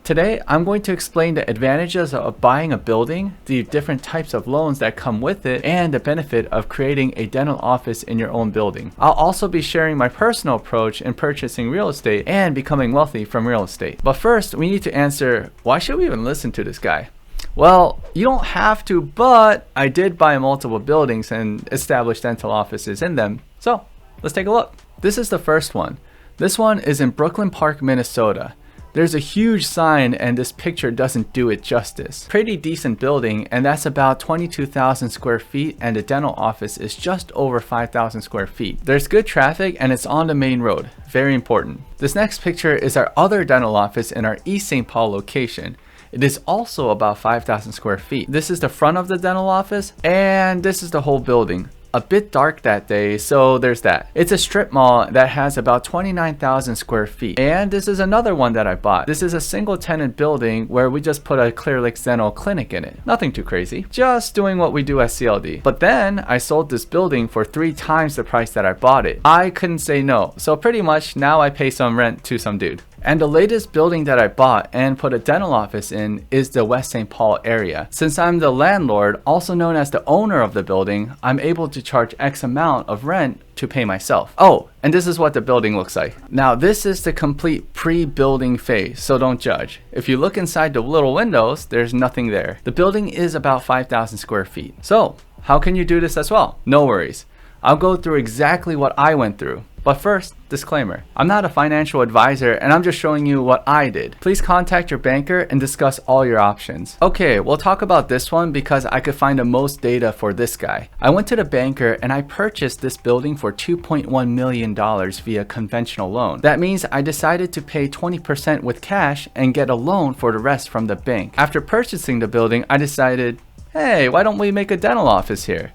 Today, I'm going to explain the advantages of buying a building, the different types of loans that come with it, and the benefit of creating a dental office in your own building. I'll also be sharing my personal approach in purchasing real estate and becoming wealthy from real estate. But first, we need to answer, why should we even listen to this guy? Well, you don't have to, but I did buy multiple buildings and establish dental offices in them. So let's take a look. This is the first one. This one is in Brooklyn Park, Minnesota. There's a huge sign and this picture doesn't do it justice. Pretty decent building, and that's about 22,000 square feet, and the dental office is just over 5,000 square feet. There's good traffic and it's on the main road. Very important. This next picture is our other dental office in our East St. Paul location. It is also about 5,000 square feet. This is the front of the dental office, and this is the whole building. A bit dark that day, so there's that. It's a strip mall that has about 29,000 square feet. And this is another one that I bought. This is a single tenant building where we just put a Clearlake Dental clinic in it. Nothing too crazy, just doing what we do at CLD. But then I sold this building for 3 times the price that I bought it. I couldn't say no, so pretty much now I pay some rent to some dude. And the latest building that I bought and put a dental office in is the West St. Paul area. Since I'm the landlord, also known as the owner of the building, I'm able to charge X amount of rent to pay myself. Oh, and this is what the building looks like. Now this is the complete pre-building phase, so don't judge. If you look inside the little windows, there's nothing there. The building is about 5,000 square feet. So how can you do this as well? No worries. I'll go through exactly what I went through. But first, disclaimer, I'm not a financial advisor and I'm just showing you what I did. Please contact your banker and discuss all your options. Okay, we'll talk about this one because I could find the most data for this guy. I went to the banker and I purchased this building for $2.1 million via conventional loan. That means I decided to pay 20% with cash and get a loan for the rest from the bank. After purchasing the building, I decided, hey, why don't we make a dental office here?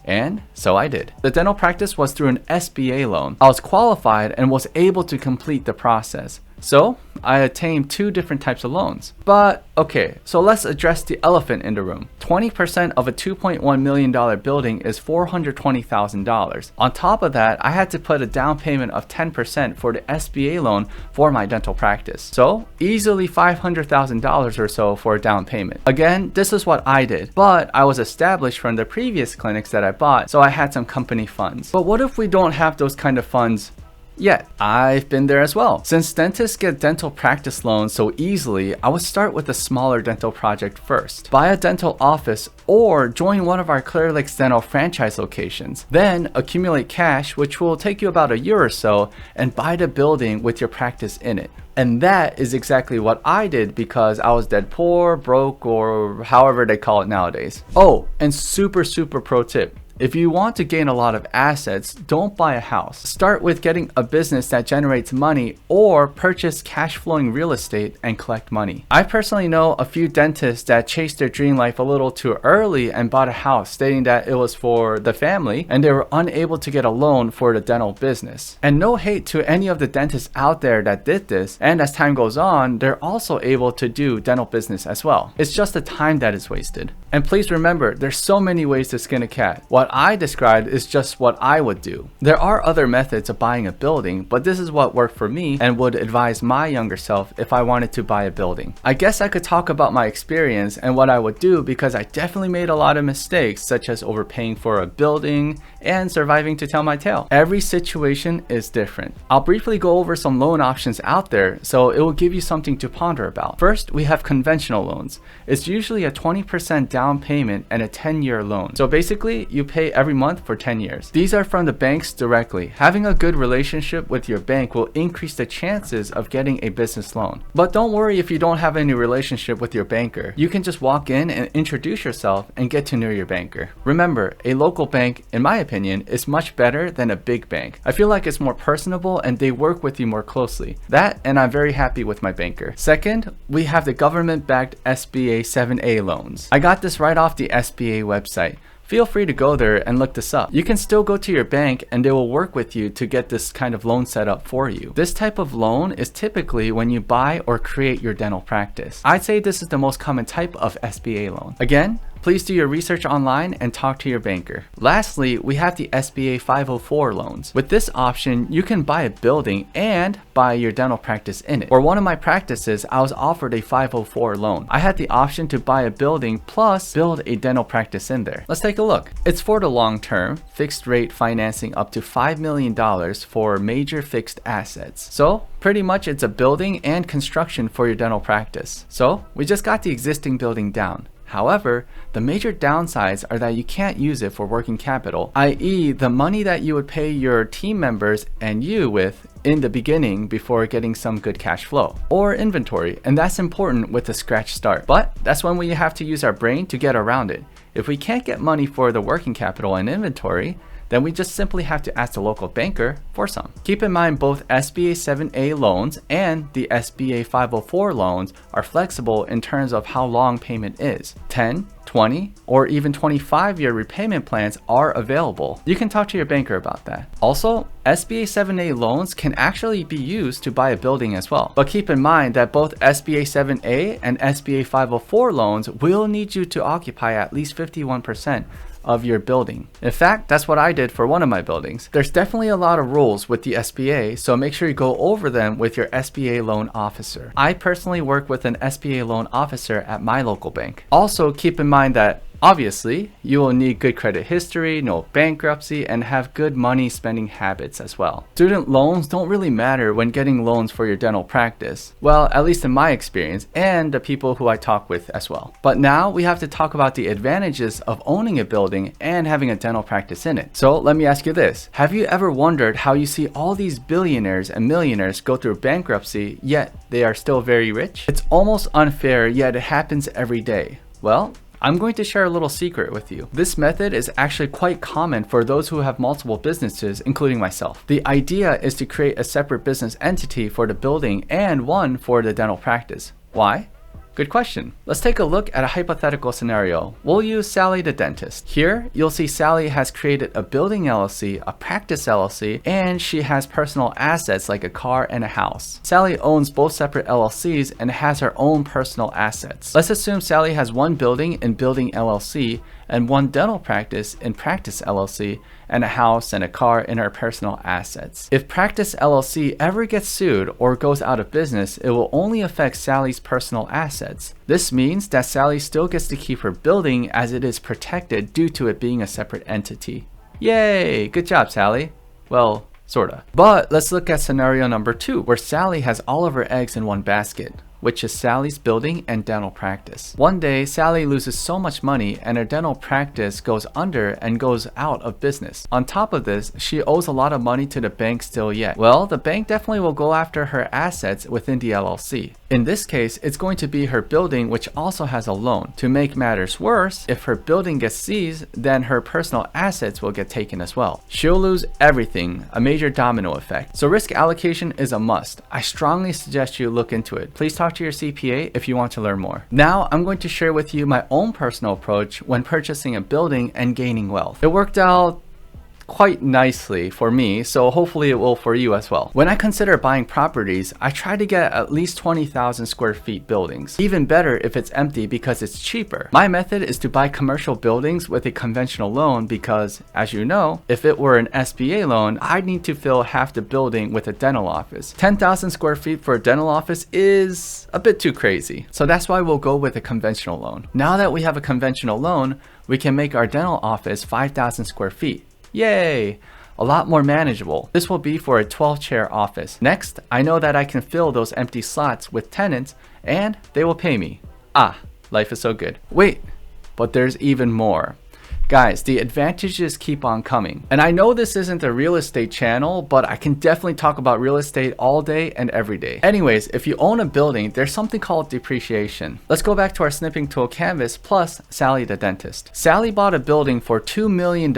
And so I did. The dental practice was through an SBA loan. I was qualified and was able to complete the process. So I attained 2 different types of loans. But okay, so let's address the elephant in the room. 20% of a $2.1 million building is $420,000. On top of that, I had to put a down payment of 10% for the SBA loan for my dental practice. So easily $500,000 or so for a down payment. Again, this is what I did, but I was established from the previous clinics that I bought, so I had some company funds. But what if we don't have those kind of funds yet? I've been there as well. Since dentists get dental practice loans so easily, I would start with a smaller dental project first. Buy a dental office or join one of our Clearlake Dental franchise locations. Then accumulate cash, which will take you about a year or so, and buy the building with your practice in it. And that is exactly what I did because I was dead poor, broke, or however they call it nowadays. Oh, and super pro tip. If you want to gain a lot of assets, don't buy a house. Start with getting a business that generates money or purchase cash flowing real estate and collect money. I personally know a few dentists that chased their dream life a little too early and bought a house stating that it was for the family and they were unable to get a loan for the dental business. And no hate to any of the dentists out there that did this, and as time goes on, they're also able to do dental business as well. It's just the time that is wasted. And please remember, there's so many ways to skin a cat. What I described is just what I would do. There are other methods of buying a building, but this is what worked for me and would advise my younger self if I wanted to buy a building. I guess I could talk about my experience and what I would do because I definitely made a lot of mistakes, such as overpaying for a building and surviving to tell my tale. Every situation is different. I'll briefly go over some loan options out there so it will give you something to ponder about. First, we have conventional loans. It's usually a 20% down payment and a 10-year loan. So basically, you pay every month for 10 years. These are from the banks directly. Having a good relationship with your bank will increase the chances of getting a business loan. But don't worry if you don't have any relationship with your banker. You can just walk in and introduce yourself and get to know your banker. Remember, a local bank, in my opinion, is much better than a big bank. I feel like it's more personable and they work with you more closely. That, and I'm very happy with my banker. Second, we have the government-backed SBA 7A loans. I got this right off the SBA website. Feel free to go there and look this up. You can still go to your bank and they will work with you to get this kind of loan set up for you. This type of loan is typically when you buy or create your dental practice. I'd say this is the most common type of SBA loan. Again, Please do your research online and talk to your banker. Lastly, we have the SBA 504 loans. With this option, you can buy a building and buy your dental practice in it. For one of my practices, I was offered a 504 loan. I had the option to buy a building plus build a dental practice in there. Let's take a look. It's for the long term, fixed rate financing up to $5 million for major fixed assets. So pretty much it's a building and construction for your dental practice. So we just got the existing building down. However, the major downsides are that you can't use it for working capital, i.e. the money that you would pay your team members and you with in the beginning before getting some good cash flow or inventory, and that's important with a scratch start. But that's when we have to use our brain to get around it. If we can't get money for the working capital and inventory, then we just simply have to ask the local banker for some. Keep in mind both SBA 7A loans and the SBA 504 loans are flexible in terms of how long payment is. 10, 20, or even 25-year repayment plans are available. You can talk to your banker about that. Also, SBA 7A loans can actually be used to buy a building as well. But keep in mind that both SBA 7A and SBA 504 loans will need you to occupy at least 51% of your building. In fact, that's what I did for one of my buildings. There's definitely a lot of rules with the SBA, so make sure you go over them with your SBA loan officer. I personally work with an SBA loan officer at my local bank. Also, keep in mind that obviously, you will need good credit history, no bankruptcy, and have good money spending habits as well. Student loans don't really matter when getting loans for your dental practice. Well, at least in my experience and the people who I talk with as well. But now we have to talk about the advantages of owning a building and having a dental practice in it. So let me ask you this. Have you ever wondered how you see all these billionaires and millionaires go through bankruptcy, yet they are still very rich? It's almost unfair, yet it happens every day. Well, I'm going to share a little secret with you. This method is actually quite common for those who have multiple businesses, including myself. The idea is to create a separate business entity for the building and one for the dental practice. Why? Good question. Let's take a look at a hypothetical scenario. We'll use Sally the dentist. Here, you'll see Sally has created a building LLC, a practice LLC, and she has personal assets like a car and a house. Sally owns both separate LLCs and has her own personal assets. Let's assume Sally has one building in Building LLC and one dental practice in Practice LLC and a house and a car in her personal assets. If Practice LLC ever gets sued or goes out of business, it will only affect Sally's personal assets. This means that Sally still gets to keep her building as it is protected due to it being a separate entity. Yay! Good job, Sally. Well, sorta. But let's look at scenario number 2, where Sally has all of her eggs in one basket, which is Sally's building and dental practice. One day, Sally loses so much money and her dental practice goes under and goes out of business. On top of this, she owes a lot of money to the bank still yet. Well, the bank definitely will go after her assets within the LLC. In this case, it's going to be her building, which also has a loan. To make matters worse, if her building gets seized, then her personal assets will get taken as well. She'll lose everything, a major domino effect. So risk allocation is a must. I strongly suggest you look into it. Please talk to your CPA if you want to learn more. Now, I'm going to share with you my own personal approach when purchasing a building and gaining wealth. It worked out quite nicely for me, so hopefully it will for you as well. When I consider buying properties, I try to get at least 20,000 square feet buildings. Even better if it's empty because it's cheaper. My method is to buy commercial buildings with a conventional loan because, as you know, if it were an SBA loan, I'd need to fill half the building with a dental office. 10,000 square feet for a dental office is a bit too crazy. So that's why we'll go with a conventional loan. Now that we have a conventional loan, we can make our dental office 5,000 square feet. Yay! A lot more manageable. This will be for a 12-chair office. Next, I know that I can fill those empty slots with tenants and they will pay me. Ah, life is so good. Wait, but there's even more. Guys, the advantages keep on coming. And I know this isn't a real estate channel, but I can definitely talk about real estate all day and every day. Anyways, if you own a building, there's something called depreciation. Let's go back to our snipping tool canvas plus Sally the dentist. Sally bought a building for $2 million.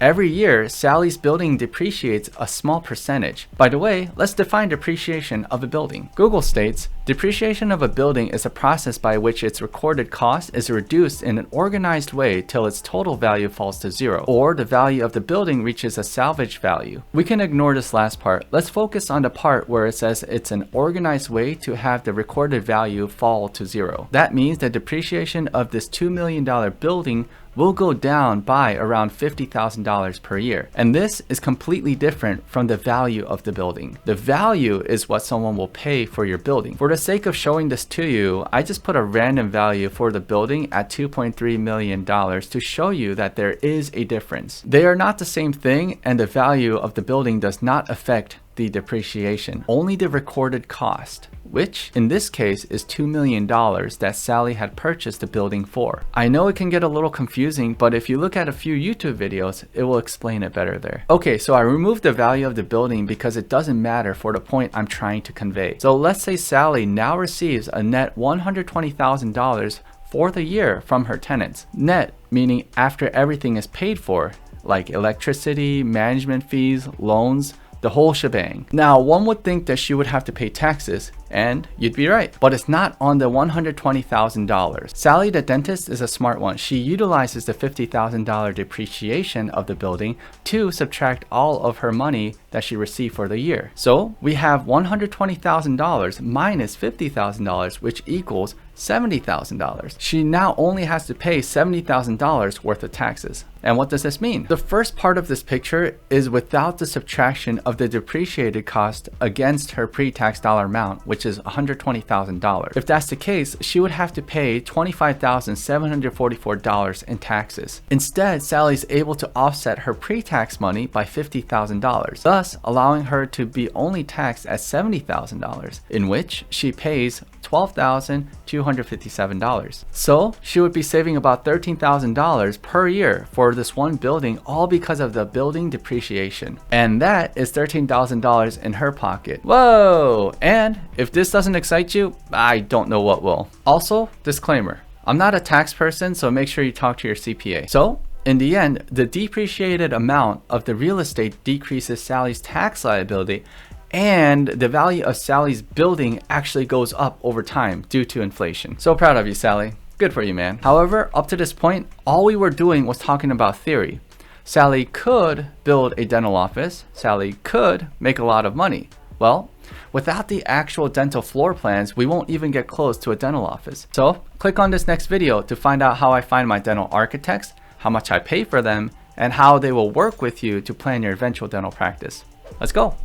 Every year, Sally's building depreciates a small percentage. By the way, let's define depreciation of a building. Google states, Depreciation of a building is a process by which its recorded cost is reduced in an organized way till its total value falls to zero, or the value of the building reaches a salvage value. We can ignore this last part. Let's focus on the part where it says it's an organized way to have the recorded value fall to zero. That means the depreciation of this $2 million building will go down by around $50,000 per year. And this is completely different from the value of the building. The value is what someone will pay for your building. For the sake of showing this to you, I just put a random value for the building at $2.3 million to show you that there is a difference. They are not the same thing, and the value of the building does not affect the depreciation, only the recorded cost, which in this case is $2 million that Sally had purchased the building for. I know it can get a little confusing, but if you look at a few YouTube videos, it will explain it better there. Okay, so I removed the value of the building because it doesn't matter for the point I'm trying to convey. So let's say Sally now receives a net $120,000 for the year from her tenants. Net meaning after everything is paid for, like electricity, management fees, loans, the whole shebang. Now, one would think that she would have to pay taxes, and you'd be right, but it's not on the $120,000. Sally the dentist is a smart one. She utilizes the $50,000 depreciation of the building to subtract all of her money that she received for the year. So we have $120,000 minus $50,000, which equals $70,000. She now only has to pay $70,000 worth of taxes. And what does this mean? The first part of this picture is without the subtraction of the depreciated cost against her pre-tax dollar amount, which is $120,000. If that's the case, she would have to pay $25,744 in taxes. Instead, Sally's able to offset her pre-tax money by $50,000, thus allowing her to be only taxed at $70,000, in which she pays $12,257. So she would be saving about $13,000 per year for this one building, all because of the building depreciation. And that is $13,000 in her pocket. Whoa! And if this doesn't excite you, I don't know what will. Also, disclaimer, I'm not a tax person, so make sure you talk to your CPA. So in the end, the depreciated amount of the real estate decreases Sally's tax liability, and the value of Sally's building actually goes up over time due to inflation. So proud of you, Sally. Good for you, man. However, up to this point, all we were doing was talking about theory. Sally could build a dental office. Sally could make a lot of money. Well, without the actual dental floor plans, we won't even get close to a dental office. So click on this next video to find out how I find my dental architects, how much I pay for them, and how they will work with you to plan your eventual dental practice. Let's go.